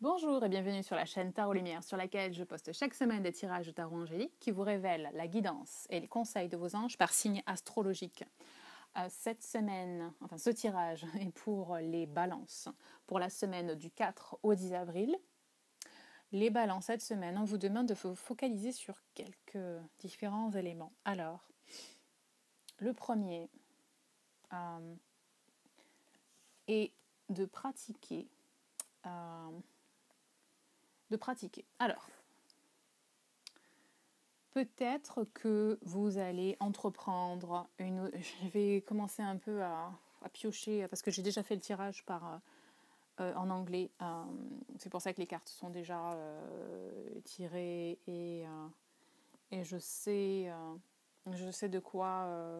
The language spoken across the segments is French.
Bonjour et bienvenue sur la chaîne Tarot Lumière sur laquelle je poste chaque semaine des tirages de tarot angélique qui vous révèlent la guidance et les conseils de vos anges par signe astrologique. Cette semaine, enfin ce tirage est pour les balances, pour la semaine du 4 au 10 avril. Les balances cette semaine, on vous demande de vous focaliser sur quelques différents éléments. Alors, le premier est de pratiquer. Alors, peut-être que vous allez entreprendre Je vais commencer un peu à piocher parce que j'ai déjà fait le tirage en anglais. C'est pour ça que les cartes sont déjà tirées et je sais de quoi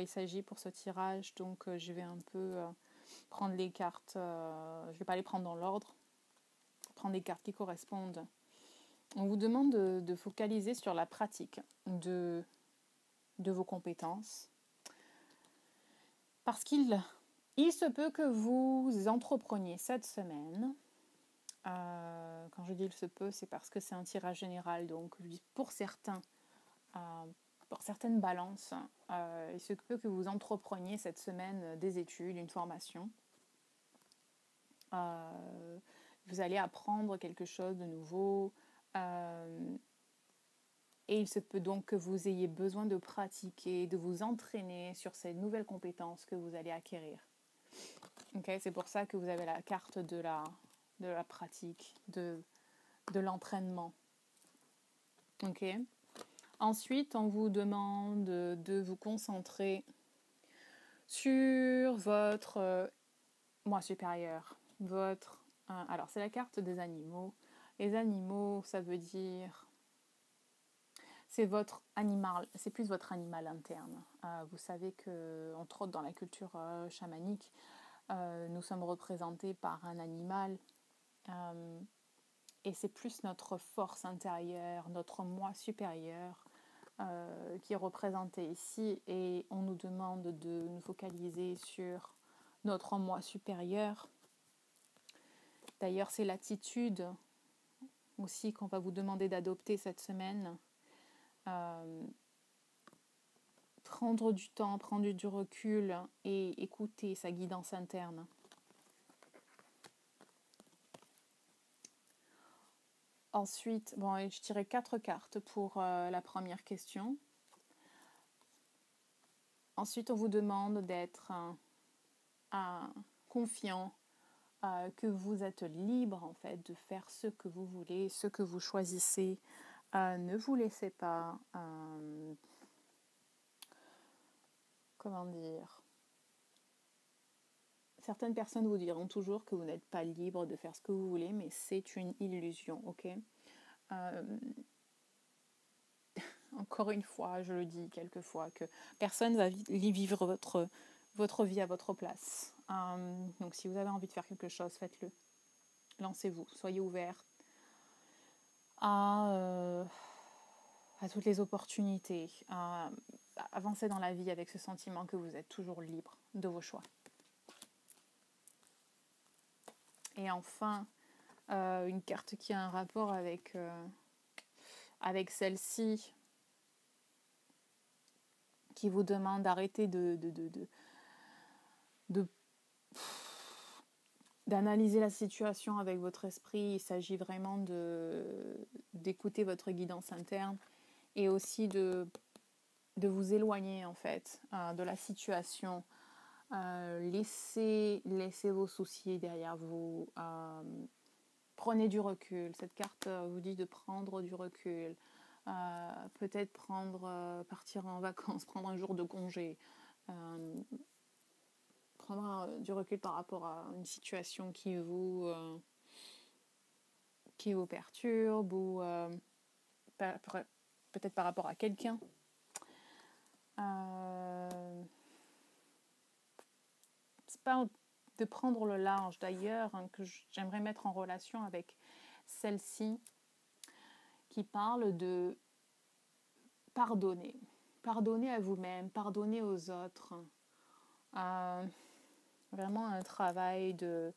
il s'agit pour ce tirage. Donc je vais un peu prendre les cartes. Je ne vais pas les prendre dans l'ordre. Prendre les cartes qui correspondent. On vous demande de focaliser sur la pratique de vos compétences. Parce qu'il se peut que vous entrepreniez cette semaine. Quand je dis il se peut, c'est parce que c'est un tirage général. Donc pour certaines balances, il se peut que vous entrepreniez cette semaine des études, une formation. Vous allez apprendre quelque chose de nouveau. Et il se peut donc que vous ayez besoin de pratiquer, de vous entraîner sur ces nouvelles compétences que vous allez acquérir. Okay, c'est pour ça que vous avez la carte de la pratique, de l'entraînement. Okay. Ensuite, on vous demande de vous concentrer sur votre moi supérieur. Alors, c'est la carte des animaux. Les animaux, ça veut dire... c'est plus votre animal interne. Vous savez que, entre autres dans la culture chamanique, nous sommes représentés par un animal et c'est plus notre force intérieure, notre moi supérieur qui est représenté ici, et on nous demande de nous focaliser sur notre moi supérieur. D'ailleurs, c'est l'attitude aussi qu'on va vous demander d'adopter cette semaine. Prendre du temps, prendre du recul et écouter sa guidance interne. Ensuite, je tirais 4 cartes pour la première question. Ensuite, on vous demande d'être confiant, que vous êtes libre en fait de faire ce que vous voulez, ce que vous choisissez. Ne vous laissez pas... comment dire ? Certaines personnes vous diront toujours que vous n'êtes pas libre de faire ce que vous voulez, mais c'est une illusion, ok ? Encore une fois, je le dis quelquefois, que personne ne va vivre votre vie à votre place. Donc si vous avez envie de faire quelque chose, faites-le. Lancez-vous, soyez ouverts à toutes les opportunités. Avancez dans la vie avec ce sentiment que vous êtes toujours libre de vos choix. Et enfin, une carte qui a un rapport avec celle-ci, qui vous demande d'arrêter d'analyser la situation avec votre esprit. Il s'agit vraiment d'écouter votre guidance interne et aussi de vous éloigner en fait de la situation. Laissez vos soucis derrière vous. Prenez du recul. Cette carte vous dit de prendre du recul. Peut-être partir en vacances, prendre un jour de congé. Prendre du recul par rapport à une situation qui vous perturbe, ou peut-être par rapport à quelqu'un. C'est pas de prendre le large d'ailleurs, que j'aimerais mettre en relation avec celle-ci, qui parle de pardonner à vous-même, pardonner aux autres. vraiment un travail de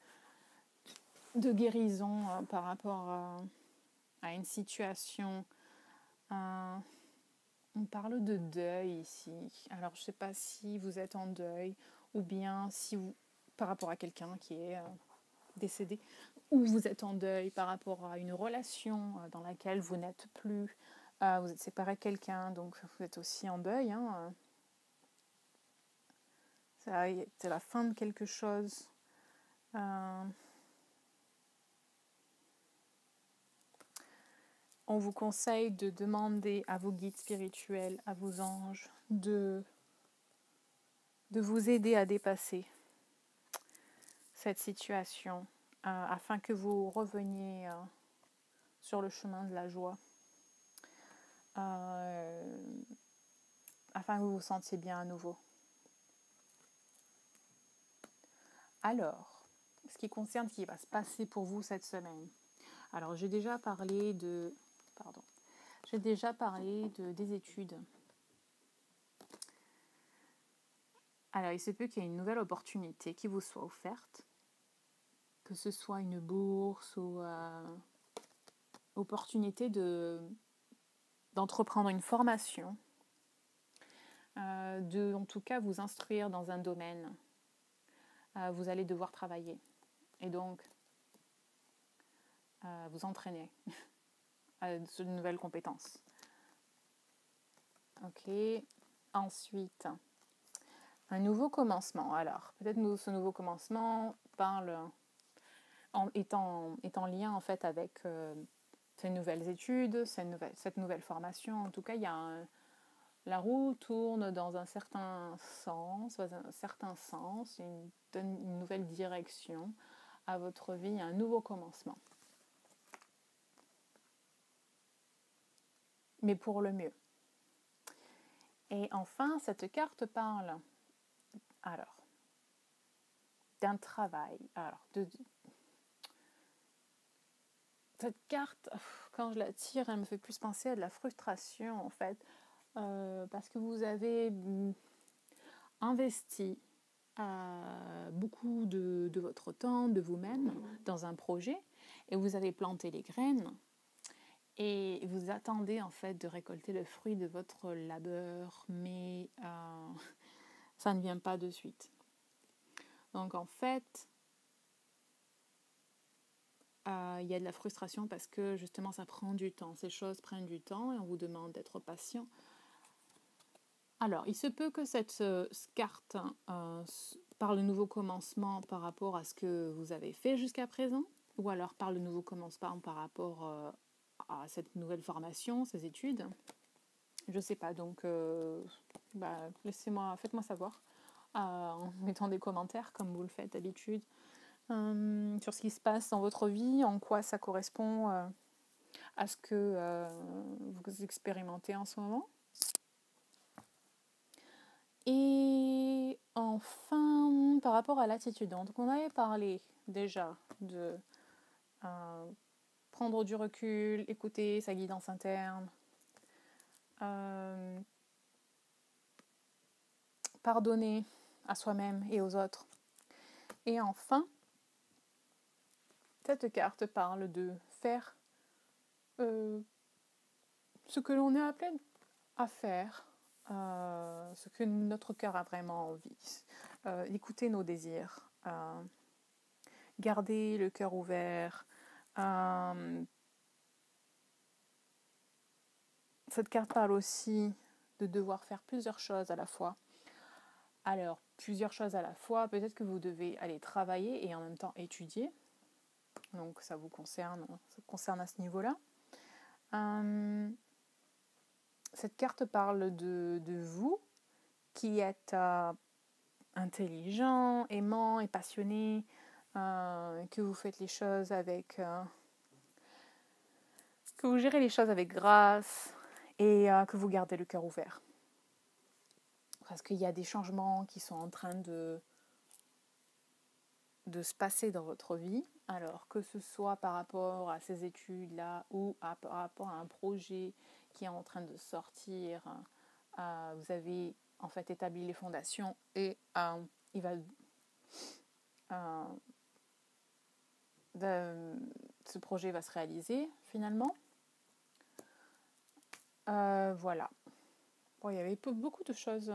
guérison par rapport à une situation. On parle de deuil ici. Alors, je ne sais pas si vous êtes en deuil ou bien si vous, par rapport à quelqu'un qui est décédé, ou vous êtes en deuil par rapport à une relation dans laquelle vous n'êtes plus, vous êtes séparé de quelqu'un, donc vous êtes aussi en deuil. C'est la fin de quelque chose. On vous conseille de demander à vos guides spirituels, à vos anges, de vous aider à dépasser cette situation afin que vous reveniez sur le chemin de la joie, afin que vous vous sentiez bien à nouveau. Alors, ce qui concerne ce qui va se passer pour vous cette semaine. Alors, j'ai déjà parlé des études. Alors, il se peut qu'il y ait une nouvelle opportunité qui vous soit offerte, que ce soit une bourse ou opportunité d'entreprendre une formation, en tout cas vous instruire dans un domaine. Vous allez devoir travailler et donc vous entraîner sur de nouvelles compétences. Ok. Ensuite, un nouveau commencement. Alors, peut-être ce nouveau commencement est en lien en fait avec ces nouvelles études, cette nouvelle formation. En tout cas, la roue tourne dans un certain sens, il donne une nouvelle direction à votre vie, un nouveau commencement. Mais pour le mieux. Et enfin, cette carte parle d'un travail. Cette carte, quand je la tire, elle me fait plus penser à de la frustration en fait, parce que vous avez investi beaucoup de votre temps, de vous-même, dans un projet, et vous avez planté les graines, et vous attendez en fait de récolter le fruit de votre labeur, mais ça ne vient pas de suite. Donc en fait, il y a de la frustration parce que justement ça prend du temps, ces choses prennent du temps et on vous demande d'être patient. Alors, il se peut que cette carte parle de nouveau commencement par rapport à ce que vous avez fait jusqu'à présent, ou alors parle de nouveau commencement par rapport à cette nouvelle formation, ces études. Je ne sais pas, donc faites-moi savoir en mettant des commentaires comme vous le faites d'habitude sur ce qui se passe dans votre vie, en quoi ça correspond à ce que vous expérimentez en ce moment. Et enfin, par rapport à l'attitude, donc on avait parlé déjà de prendre du recul, écouter sa guidance interne, pardonner à soi-même et aux autres. Et enfin, cette carte parle de faire ce que l'on est appelé à faire, ce que notre cœur a vraiment envie, écouter nos désirs, garder le cœur ouvert. Cette carte parle aussi de devoir faire plusieurs choses à la fois. Alors, plusieurs choses à la fois, peut-être que vous devez aller travailler et en même temps étudier. Donc, ça vous concerne à ce niveau-là. Cette carte parle de vous qui êtes intelligent, aimant et passionné, que vous faites les choses que vous gérez les choses avec grâce et que vous gardez le cœur ouvert. Parce qu'il y a des changements qui sont en train de se passer dans votre vie, alors que ce soit par rapport à ces études-là ou par rapport à un projet qui est en train de sortir, vous avez en fait établi les fondations et il va ce projet va se réaliser finalement. Voilà. Bon, il y avait beaucoup de choses,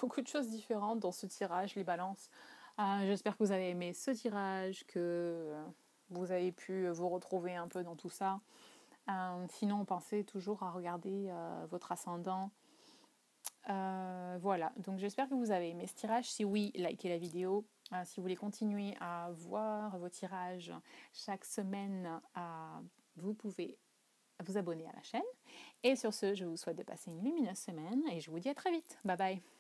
beaucoup de choses différentes dans ce tirage, les balances. J'espère que vous avez aimé ce tirage, que vous avez pu vous retrouver un peu dans tout ça. Sinon, pensez toujours à regarder votre ascendant. Voilà, donc j'espère que vous avez aimé ce tirage. Si oui, likez la vidéo. Si vous voulez continuer à voir vos tirages chaque semaine, vous pouvez vous abonner à la chaîne. Et sur ce, je vous souhaite de passer une lumineuse semaine et je vous dis à très vite. Bye bye.